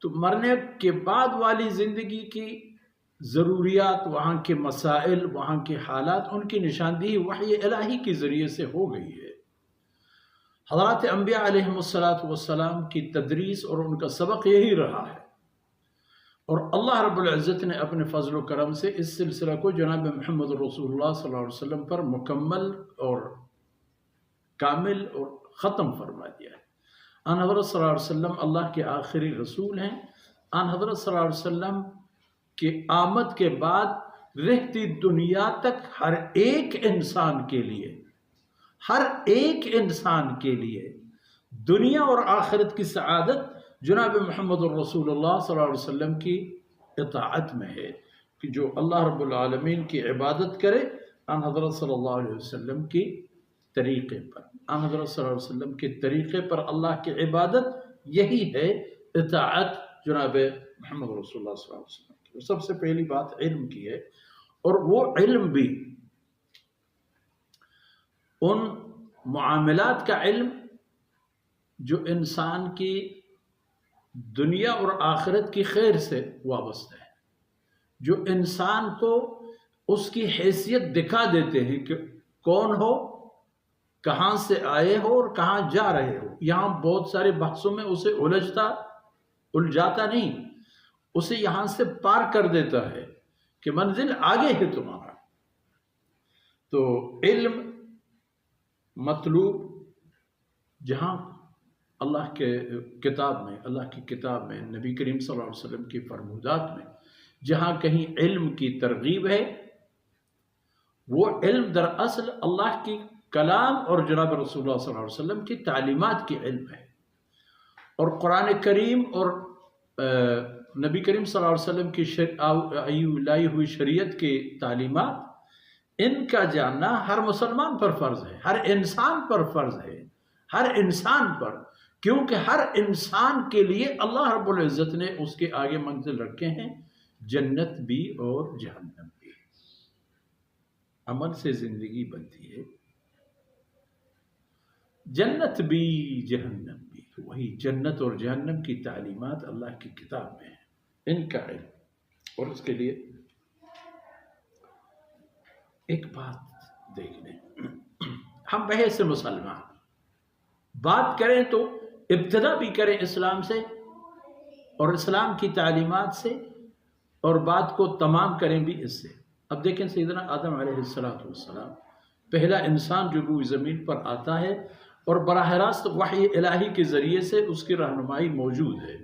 تو مرنے کے بعد والی زندگی کی ضروریات، وہاں کے مسائل، وہاں کے حالات، ان کی نشاندہی وحی الہی کے ذریعے سے ہو گئی ہے۔ حضرات انبیاء علیہم السلام کی تدریس اور ان کا سبق یہی رہا ہے، اور اللہ رب العزت نے اپنے فضل و کرم سے اس سلسلہ کو جناب محمد رسول اللہ صلی اللہ علیہ وسلم پر مکمل اور کامل اور ختم فرما دیا ہے۔ آن حضرت صلی اللہ علیہ وسلم اللہ کے آخری رسول ہیں۔ آن حضرت صلی اللہ علیہ وسلم کے آمد کے بعد رہتی دنیا تک ہر ایک انسان کے لیے، ہر ایک انسان کے لیے دنیا اور آخرت کی سعادت جناب محمد الرسول اللہ صلی اللہ علیہ وسلم کی اطاعت میں ہے، کہ جو اللہ رب العالمین کی عبادت کرے آن حضرت صلی اللہ علیہ وسلم کی طریقے پر، آن حضرت صلی اللہ علیہ وسلم کے طریقے پر اللہ کی عبادت یہی ہے اطاعت جناب محمد رسول اللہ صلی اللہ علیہ وسلم کی۔ سب سے پہلی بات علم کی ہے، اور وہ علم بھی ان معاملات کا علم جو انسان کی دنیا اور آخرت کی خیر سے وابستہ ہے، جو انسان کو اس کی حیثیت دکھا دیتے ہیں کہ کون ہو، کہاں سے آئے ہو اور کہاں جا رہے ہو۔ یہاں بہت سارے بحثوں میں اسے الجھاتا نہیں، اسے یہاں سے پار کر دیتا ہے کہ منزل آگے ہے تمہارا۔ تو علم مطلوب جہاں اللہ کے کتاب میں، اللہ کی کتاب میں، نبی کریم صلی اللہ علیہ وسلم کی فرمودات میں جہاں کہیں علم کی ترغیب ہے، وہ علم دراصل اللہ کی کلام اور جناب رسول اللہ صلی اللہ علیہ وسلم کی تعلیمات کی علم ہے، اور قرآن کریم اور نبی کریم صلی اللہ علیہ وسلم کی لائی ہوئی شریعت کی تعلیمات، ان کا جاننا ہر مسلمان پر فرض ہے، ہر انسان پر فرض ہے، ہر انسان پر، کیونکہ ہر انسان کے لیے اللہ رب العزت نے اس کے آگے منزل رکھے ہیں، جنت بھی اور جہنم بھی۔ عمل سے زندگی بنتی ہے، جنت بھی جہنم بھی، وہی جنت اور جہنم کی تعلیمات اللہ کی کتاب میں ہیں، ان کا علم۔ اور اس کے لیے ایک بات دیکھ لیں، ہم بحث مسلمان بات کریں تو ابتدا بھی کریں اسلام سے اور اسلام کی تعلیمات سے، اور بات کو تمام کریں بھی اس سے۔ اب دیکھیں سیدنا آدم علیہ السلام پہلا انسان جو روئے زمین پر آتا ہے، اور براہ راست وحی الہی کے ذریعے سے اس کی رہنمائی موجود ہے۔